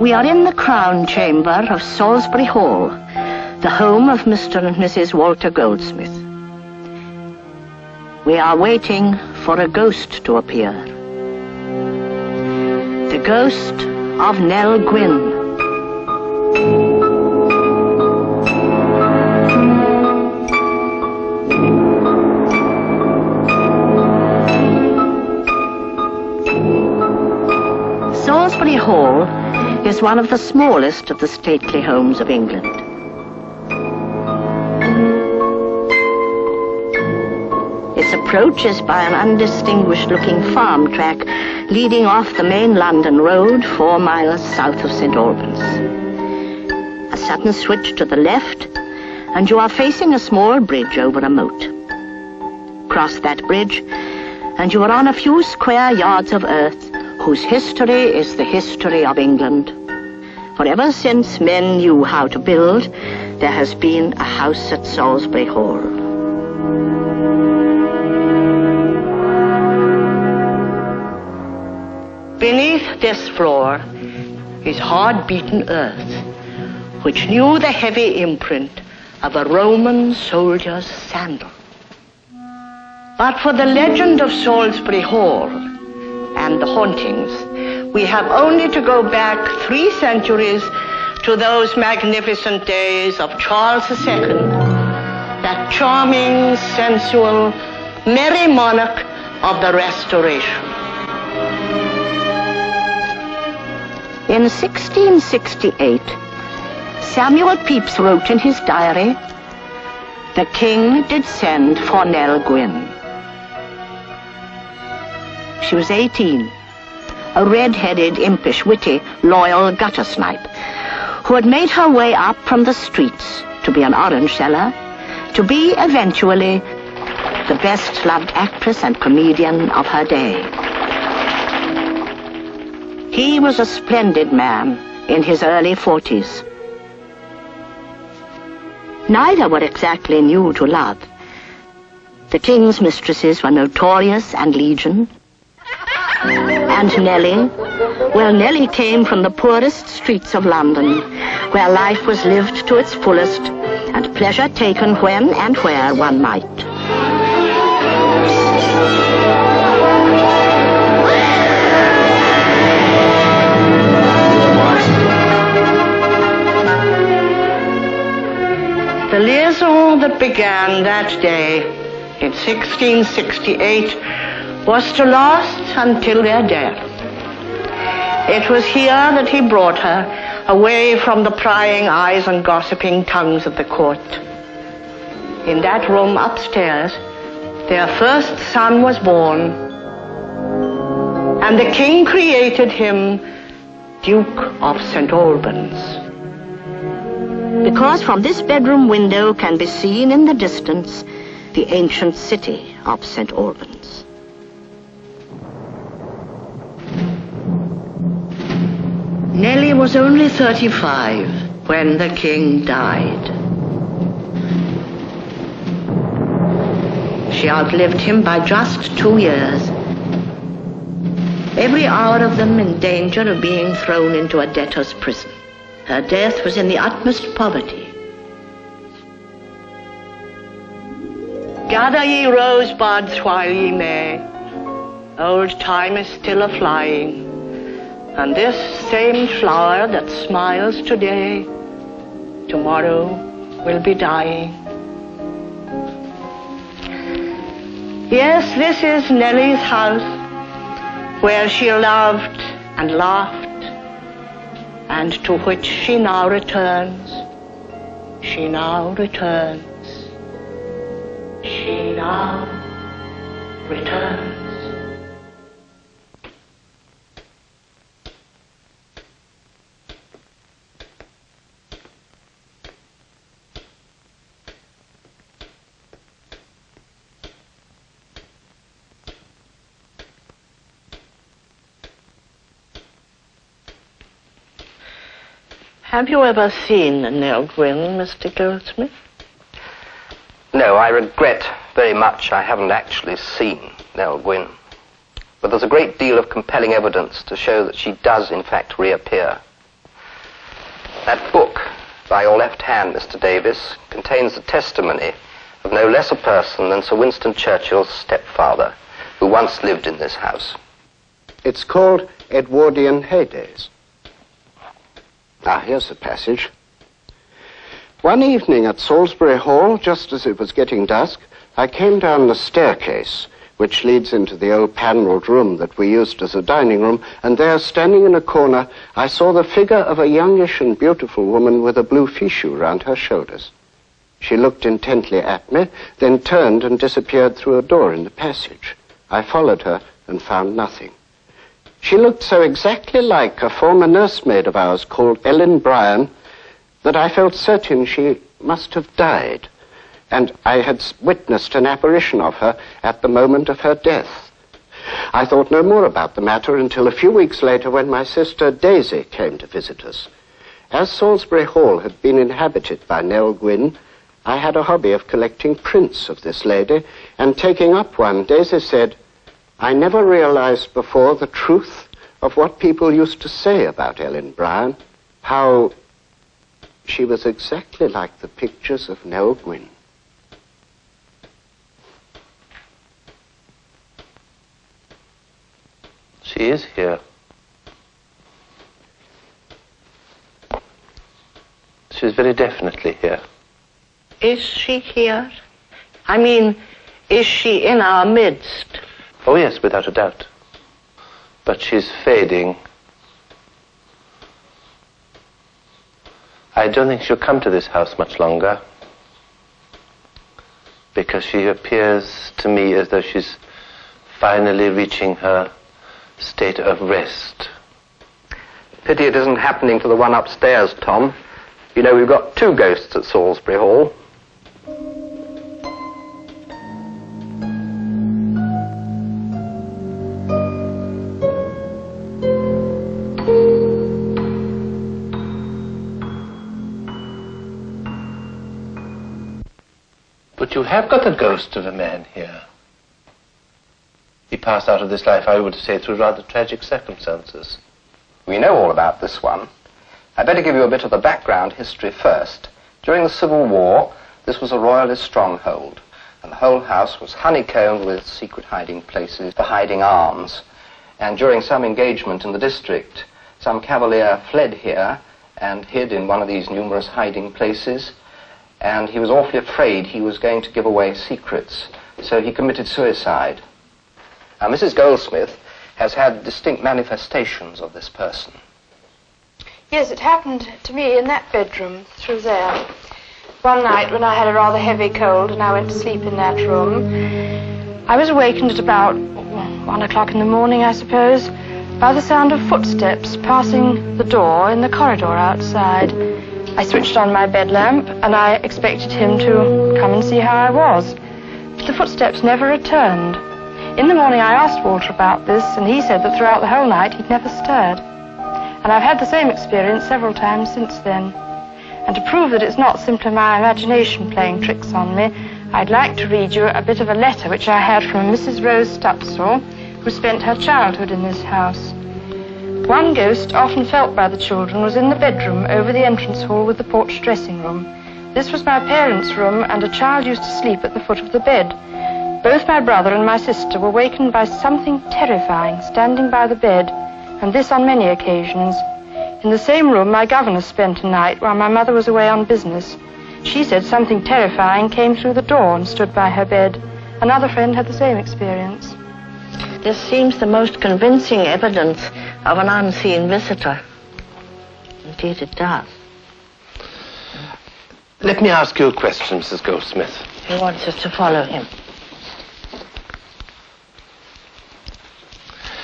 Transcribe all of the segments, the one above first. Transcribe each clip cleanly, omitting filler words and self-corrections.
We are in the Crown Chamber of Salisbury Hall, the home of Mr. and Mrs. Walter Goldsmith. We are waiting for a ghost to appear. The ghost of Nell Gwynn. Salisbury Hall is one of the smallest of the stately homes of England. Its approach is by an undistinguished-looking farm track leading off the main London road 4 miles south of St. Albans. A sudden switch to the left, and you are facing a small bridge over a moat. Cross that bridge, and you are on a few square yards of earth whose history is the history of England. For ever since men knew how to build, there has been a house at Salisbury Hall. Beneath this floor is hard-beaten earth, which knew the heavy imprint of a Roman soldier's sandal. But for the legend of Salisbury Hall and the hauntings, we have only to go back 3 centuries to those magnificent days of Charles II, that charming, sensual, merry monarch of the Restoration. In 1668, Samuel Pepys wrote in his diary, "The king did send for Nell Gwynn." She was 18, a red-headed, impish, witty, loyal gutter snipe who had made her way up from the streets to be an orange seller, to be eventually the best-loved actress and comedian of her day. He was a splendid man in his early 40s. Neither were exactly new to love. The king's mistresses were notorious and legion. And Nellie? Well, Nellie came from the poorest streets of London, where life was lived to its fullest and pleasure taken when and where one might. The liaison that began that day in 1668 was to last until their death. It was here that he brought her, away from the prying eyes and gossiping tongues of the court. In that room upstairs, their first son was born, and the king created him Duke of St. Albans. Because from this bedroom window can be seen in the distance the ancient city of St. Albans. Nellie was only 35 when the king died. She outlived him by just 2 years, every hour of them in danger of being thrown into a debtor's prison. Her death was in the utmost poverty. Gather ye rosebuds while ye may, old time is still a-flying, and this same flower that smiles today, tomorrow will be dying. Yes, this is Nellie's house, where she loved and laughed, and to which she now returns. She now returns. She now returns. Have you ever seen Nell Gwynn, Mr. Goldsmith? No, I regret very much I haven't actually seen Nell Gwynn. But there's a great deal of compelling evidence to show that she does, in fact, reappear. That book, by your left hand, Mr. Davis, contains the testimony of no less a person than Sir Winston Churchill's stepfather, who once lived in this house. It's called Edwardian Heydays. Now, here's the passage. One evening at Salisbury Hall, just as it was getting dusk, I came down the staircase, which leads into the old panelled room that we used as a dining room, and there, standing in a corner, I saw the figure of a youngish and beautiful woman with a blue fichu round her shoulders. She looked intently at me, then turned and disappeared through a door in the passage. I followed her and found nothing. She looked so exactly like a former nursemaid of ours called Ellen Bryan that I felt certain she must have died, and I had witnessed an apparition of her at the moment of her death. I thought no more about the matter until a few weeks later, when my sister Daisy came to visit us. As Salisbury Hall had been inhabited by Nell Gwynn, I had a hobby of collecting prints of this lady, and taking up one, Daisy said, "I never realized before the truth of what people used to say about Ellen Bryan, how she was exactly like the pictures of Nell Gwynn." She is here. She's very definitely here. Is she here? I mean, is she in our midst? Oh, yes, without a doubt. But she's fading. I don't think she'll come to this house much longer, because she appears to me as though she's finally reaching her state of rest. Pity it isn't happening to the one upstairs, Tom. You know, we've got 2 ghosts at Salisbury Hall. But you have got the ghost of a man here. He passed out of this life, I would say, through rather tragic circumstances. We know all about this one. I'd better give you a bit of the background history first. During the Civil War, this was a royalist stronghold, and the whole house was honeycombed with secret hiding places for hiding arms. And during some engagement in the district, some cavalier fled here and hid in one of these numerous hiding places, and he was awfully afraid he was going to give away secrets, so he committed suicide. Now, Mrs. Goldsmith has had distinct manifestations of this person. Yes, it happened to me in that bedroom, through there. One night when I had a rather heavy cold and I went to sleep in that room, I was awakened at about 1 o'clock in the morning, I suppose, by the sound of footsteps passing the door in the corridor outside. I switched on my bed lamp and I expected him to come and see how I was. But the footsteps never returned. In the morning I asked Walter about this, and he said that throughout the whole night he'd never stirred. And I've had the same experience several times since then. And to prove that it's not simply my imagination playing tricks on me, I'd like to read you a bit of a letter which I had from Mrs. Rose Stutzel, who spent her childhood in this house. One ghost often felt by the children was in the bedroom over the entrance hall with the porch dressing room. This was my parents' room, and a child used to sleep at the foot of the bed. Both my brother and my sister were wakened by something terrifying standing by the bed, and this on many occasions. In the same room, my governess spent a night while my mother was away on business. She said something terrifying came through the door and stood by her bed. Another friend had the same experience. This seems the most convincing evidence of an unseen visitor. Indeed it does. Let me ask you a question, Mrs. Goldsmith. He wants us to follow him.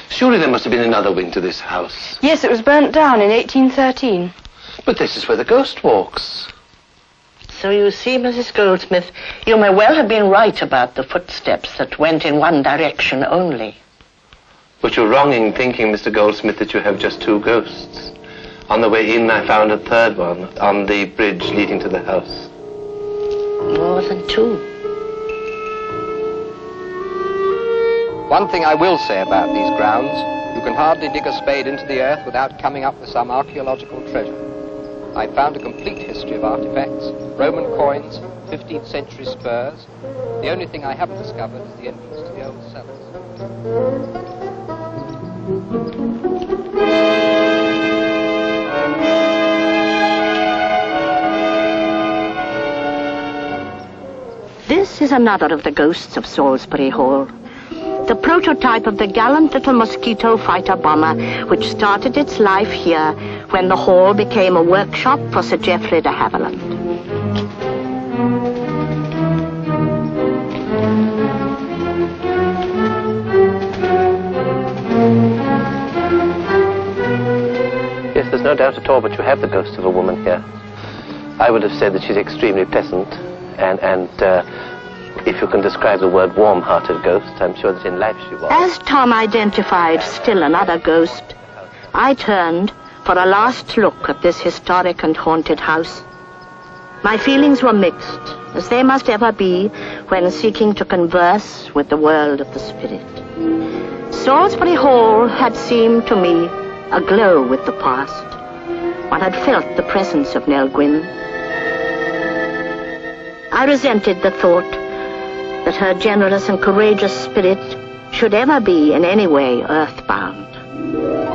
Surely there must have been another wing to this house. Yes, it was burnt down in 1813. But this is where the ghost walks. So you see, Mrs. Goldsmith, you may well have been right about the footsteps that went in one direction only. But you're wrong in thinking, Mr. Goldsmith, that you have just 2 ghosts. On the way in, I found a 3rd one on the bridge leading to the house. More than 2. One thing I will say about these grounds, you can hardly dig a spade into the earth without coming up with some archaeological treasure. I found a complete history of artifacts, Roman coins, 15th century spurs. The only thing I haven't discovered is the entrance to the old cellars. This is another of the ghosts of Salisbury Hall. The prototype of the gallant little mosquito fighter bomber which started its life here when the hall became a workshop for Sir Geoffrey de Havilland. Yes, there's no doubt at all, but you have the ghost of a woman here. I would have said that she's extremely pleasant, and if you can describe the word warm-hearted ghost, I'm sure that in life she was. As Tom identified still another ghost, I turned for a last look at this historic and haunted house. My feelings were mixed, as they must ever be when seeking to converse with the world of the spirit. Salisbury Hall had seemed to me aglow with the past. One had felt the presence of Nell Gwynn. I resented the thought that her generous and courageous spirit should ever be in any way earthbound.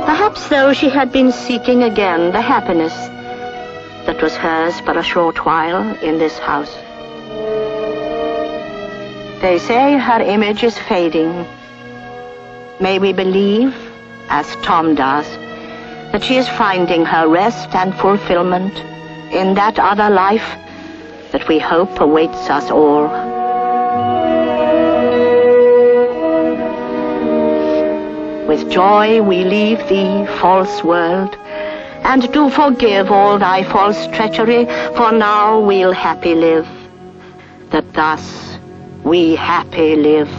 Perhaps, though, she had been seeking again the happiness that was hers for a short while in this house. They say her image is fading. May we believe, as Tom does, that she is finding her rest and fulfillment in that other life that we hope awaits us all. With joy we leave thee, false world, and do forgive all thy false treachery, for now we'll happy live, that thus we happy live.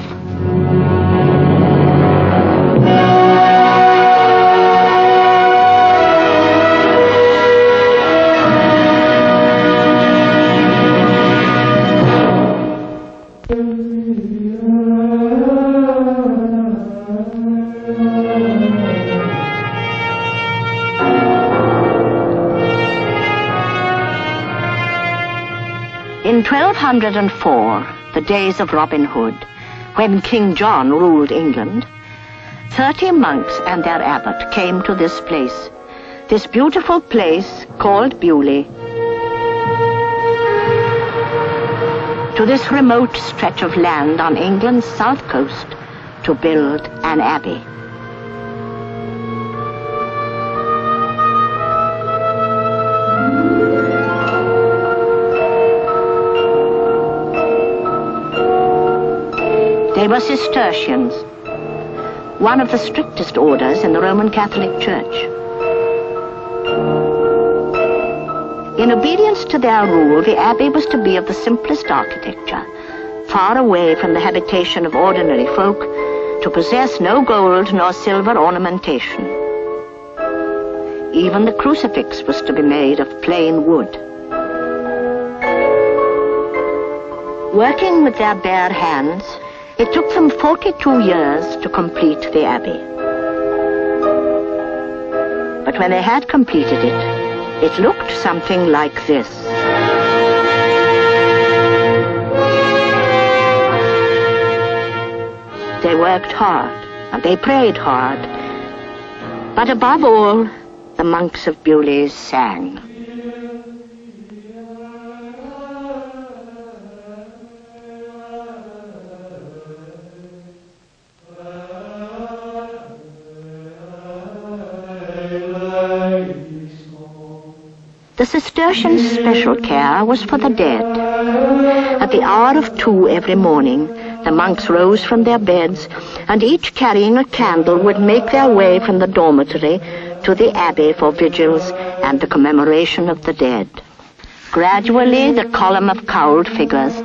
In 1204, the days of Robin Hood, when King John ruled England, 30 monks and their abbot came to this place, this beautiful place called Beaulieu, to this remote stretch of land on England's south coast to build an abbey. They were Cistercians, one of the strictest orders in the Roman Catholic Church. In obedience to their rule, the abbey was to be of the simplest architecture, far away from the habitation of ordinary folk, to possess no gold nor silver ornamentation. Even the crucifix was to be made of plain wood. Working with their bare hands, it took them 42 years to complete the abbey. But when they had completed it, it looked something like this. They worked hard, and they prayed hard. But above all, the monks of Beaulieu sang. The Cistercians' special care was for the dead. At the hour of 2 every morning, the monks rose from their beds, and each carrying a candle would make their way from the dormitory to the abbey for vigils and the commemoration of the dead. Gradually, the column of cowled figures,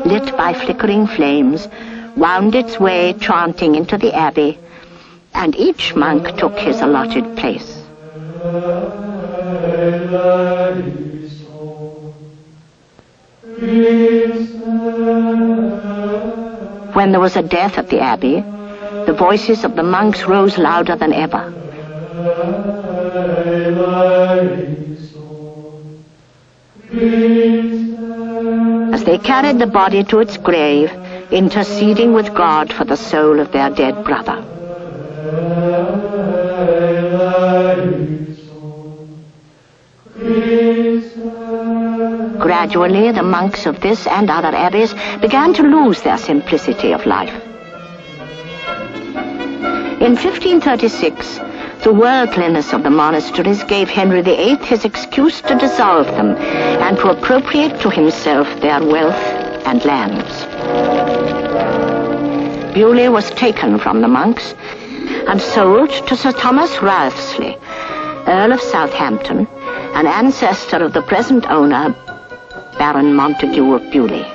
lit by flickering flames, wound its way chanting into the abbey, and each monk took his allotted place. When there was a death at the abbey, the voices of the monks rose louder than ever. as they carried the body to its grave, interceding with God for the soul of their dead brother. Gradually, the monks of this and other abbeys began to lose their simplicity of life. In 1536, the worldliness of the monasteries gave Henry VIII his excuse to dissolve them and to appropriate to himself their wealth and lands. Beaulieu was taken from the monks and sold to Sir Thomas Wriothesley, Earl of Southampton, an ancestor of the present owner, Baron Montague of Beaulieu.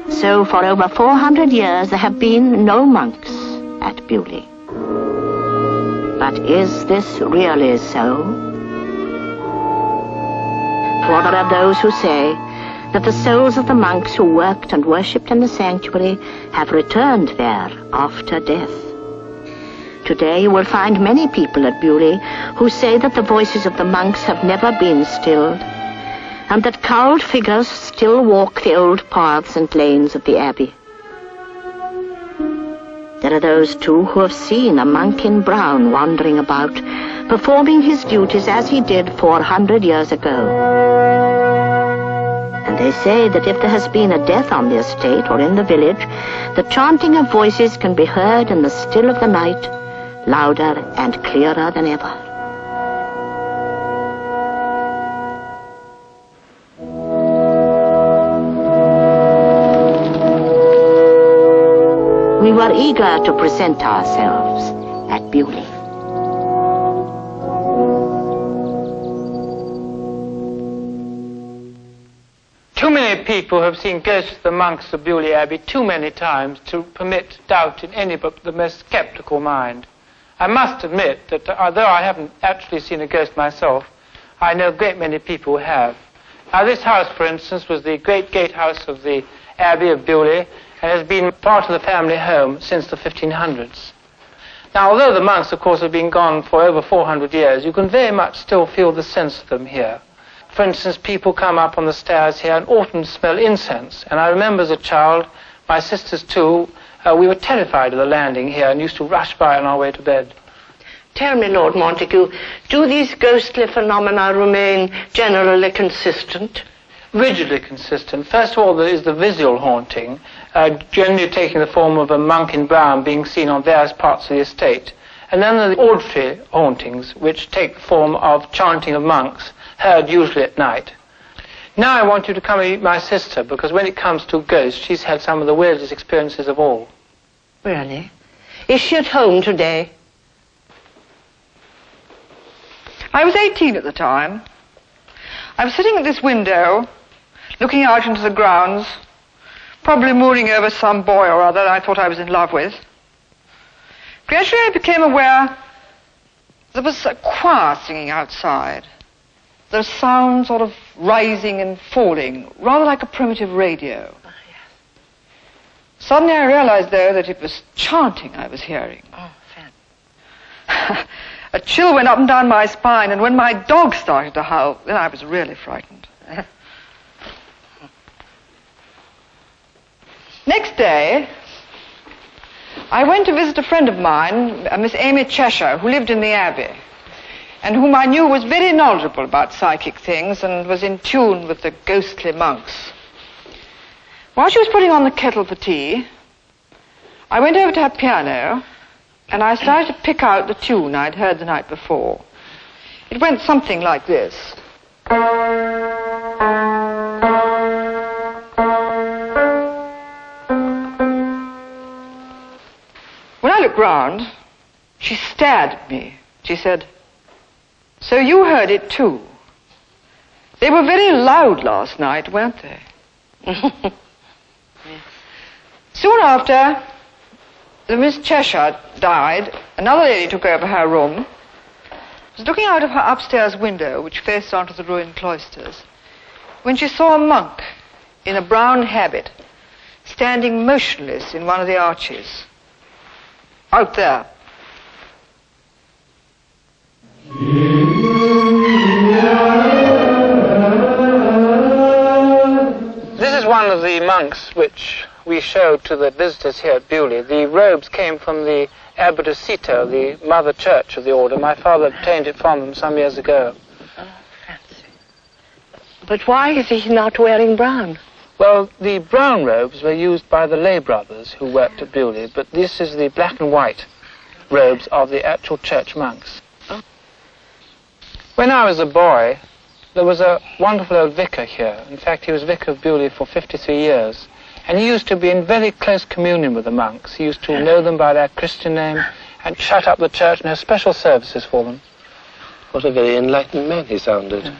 So for over 400 years there have been no monks at Beaulieu. But is this really so? For there are those who say that the souls of the monks who worked and worshipped in the sanctuary have returned there after death. Today you will find many people at Beaulieu who say that the voices of the monks have never been stilled, and that cowled figures still walk the old paths and lanes of the abbey. There are those, too, who have seen a monk in brown wandering about, performing his duties as he did 400 years ago. And they say that if there has been a death on the estate or in the village, the chanting of voices can be heard in the still of the night, louder and clearer than ever. We were eager to present ourselves at Beaulieu. Too many people have seen ghosts of the monks of Beaulieu Abbey too many times to permit doubt in any but the most sceptical mind. I must admit that although I haven't actually seen a ghost myself, I know a great many people who have. Now this house, for instance, was the great gatehouse of the Abbey of Beaulieu, and has been part of the family home since the 1500s. Now, although the monks, of course, have been gone for over 400 years, you can very much still feel the sense of them here. For instance, people come up on the stairs here and often smell incense. And I remember as a child, my sisters too, we were terrified of the landing here and used to rush by on our way to bed. Tell me, Lord Montague, do these ghostly phenomena remain generally consistent? Rigidly consistent. First of all, there is the visual haunting, generally taking the form of a monk in brown being seen on various parts of the estate. And then there are the auditory hauntings, which take the form of chanting of monks, heard usually at night. Now I want you to come and meet my sister, because when it comes to ghosts, she's had some of the weirdest experiences of all. Really? Is she at home today? I was 18 at the time. I was sitting at this window, looking out into the grounds, probably mooning over some boy or other I thought I was in love with. Gradually I became aware there was a choir singing outside. There was sound sort of rising and falling, rather like a primitive radio. Oh, yes. Suddenly I realized, though, that it was chanting I was hearing. Oh, fan. A chill went up and down my spine, and when my dog started to howl, then I was really frightened. Next day, I went to visit a friend of mine, Miss Amy Cheshire, who lived in the Abbey, and whom I knew was very knowledgeable about psychic things and was in tune with the ghostly monks. While she was putting on the kettle for tea, I went over to her piano, and I started to pick out the tune I'd heard the night before. It went something like this. When I looked round, she stared at me. She said, "So you heard it too? They were very loud last night, weren't they?" Soon after, the Miss Cheshire died. Another lady took over her room. I was looking out of her upstairs window, which faced onto the ruined cloisters, when she saw a monk in a brown habit standing motionless in one of the arches. Out there. monks which we showed to the visitors here at Beaulieu, the robes came from the Abbotissita, the mother church of the order. My father obtained it from them some years ago. Oh, fancy. But why is he not wearing brown? Well, the brown robes were used by the lay brothers who worked at Beaulieu, but this is the black and white robes of the actual church monks. Oh. When I was a boy, there was a wonderful old vicar here. In fact, he was vicar of Beaulieu for 53 years. And he used to be in very close communion with the monks. He used to know them by their Christian name and shut up the church and have special services for them. What a very enlightened man he sounded.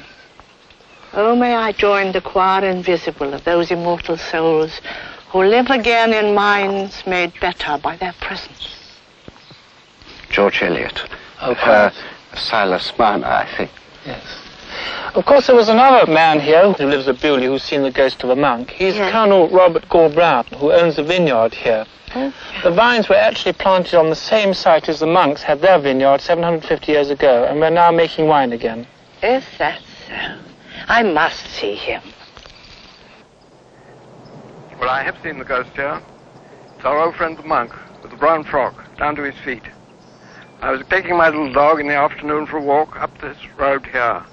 Oh, may I join the choir invisible of those immortal souls who live again in minds made better by their presence. George Eliot. Oh, Silas Marner, I think. Yes. Of course, there was another man here who lives at Beaulieu who's seen the ghost of a monk. He's Colonel Robert Gore Brown, who owns a vineyard here. Oh. The vines were actually planted on the same site as the monks had their vineyard 750 years ago, and we're now making wine again. Is that so? I must see him. Well, I have seen the ghost here. It's our old friend the monk, with the brown frock, down to his feet. I was taking my little dog in the afternoon for a walk up this road here.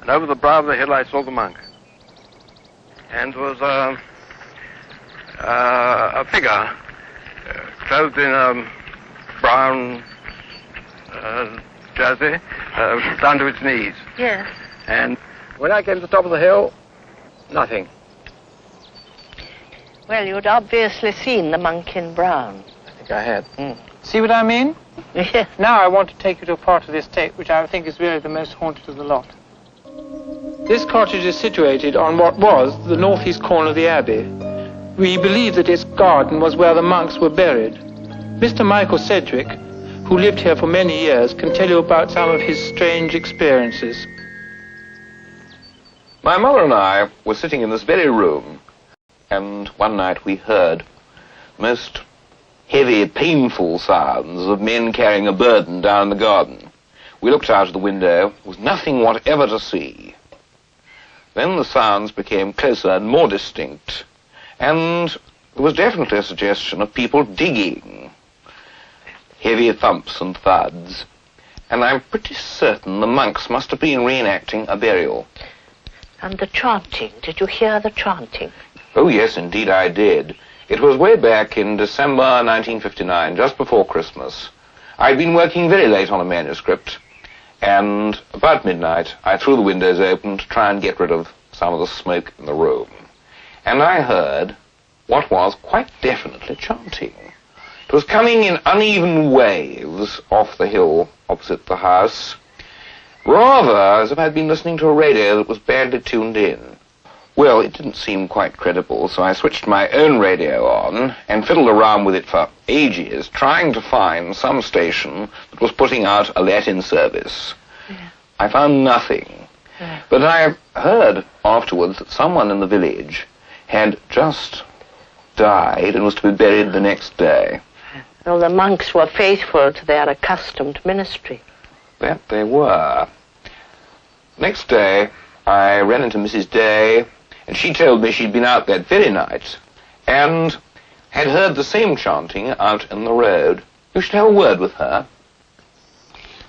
And over the brow of the hill I saw the monk. And there was a figure clothed in a brown jersey down to its knees. Yes. And when I came to the top of the hill, nothing. Well, you'd obviously seen the monk in brown. I think I had. See what I mean? Yes. Now I want to take you to a part of the estate which I think is really the most haunted of the lot. This cottage is situated on what was the northeast corner of the abbey. We believe that its garden was where the monks were buried. Mr. Michael Sedgwick, who lived here for many years, can tell you about some of his strange experiences. My mother and I were sitting in this very room, and one night we heard most heavy, painful sounds of men carrying a burden down the garden. We looked out of the window. There was nothing whatever to see. Then the sounds became closer and more distinct, and there was definitely a suggestion of people digging. Heavy thumps and thuds. And I'm pretty certain the monks must have been reenacting a burial. And the chanting, did you hear the chanting? Oh, yes, indeed I did. It was way back in December 1959, just before Christmas. I'd been working very late on a manuscript, and about midnight I threw the windows open to try and get rid of some of the smoke in the room. And I heard what was quite definitely chanting. It was coming in uneven waves off the hill opposite the house, rather as if I'd been listening to a radio that was badly tuned in. Well, it didn't seem quite credible, so I switched my own radio on and fiddled around with it for ages, trying to find some station that was putting out a Latin service. Yeah. I found nothing. Yeah. But I heard afterwards that someone in the village had just died and was to be buried the next day. Well, the monks were faithful to their accustomed ministry. That they were. Next day, I ran into Mrs. Day, and she told me she'd been out that very night and had heard the same chanting out in the road. You should have a word with her.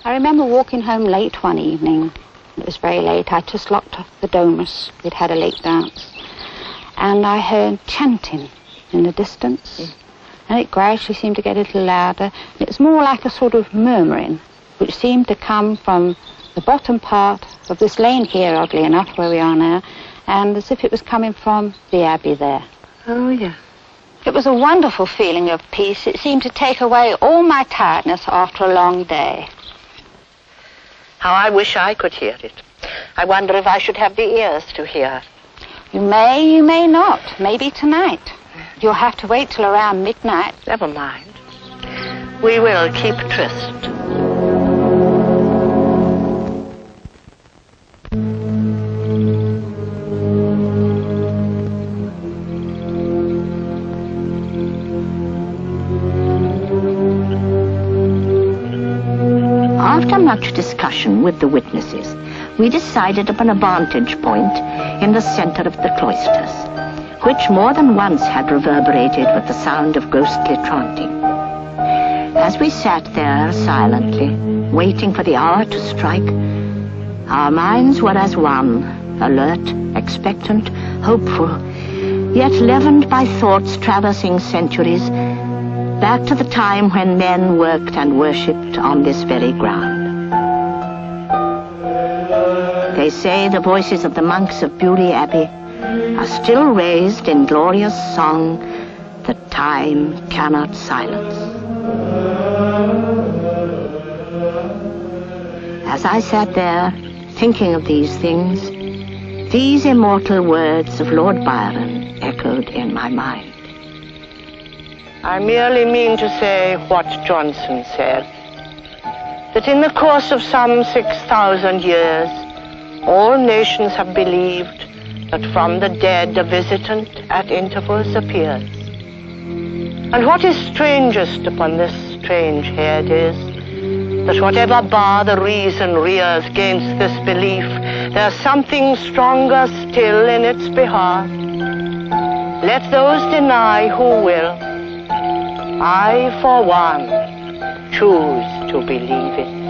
I remember walking home late one evening. It was very late. I just locked off the domus. We'd had a late dance. And I heard chanting in the distance. And it gradually seemed to get a little louder. It was more like a sort of murmuring, which seemed to come from the bottom part of this lane here, oddly enough, where we are now, and as if it was coming from the abbey there. Oh, yeah. It was a wonderful feeling of peace. It seemed to take away all my tiredness after a long day. How I wish I could hear it. I wonder if I should have the ears to hear. You may not. Maybe tonight. You'll have to wait till around midnight. Never mind. We will keep tryst. After much discussion with the witnesses, we decided upon a vantage point in the center of the cloisters. which more than once had reverberated with the sound of ghostly chanting. As we sat there silently, waiting for the hour to strike, our minds were as one, alert, expectant, hopeful, yet leavened by thoughts traversing centuries, back to the time when men worked and worshipped on this very ground. They say the voices of the monks of Beaulieu Abbey are still raised in glorious song that time cannot silence. As I sat there, thinking of these things, these immortal words of Lord Byron echoed in my mind. I merely mean to say what Johnson said, that in the course of some 6,000 years, all nations have believed that from the dead a visitant at intervals appears. And what is strangest upon this strange head is that whatever bar the reason rears against this belief, there's something stronger still in its behalf. Let those deny who will. I, for one, choose to believe it.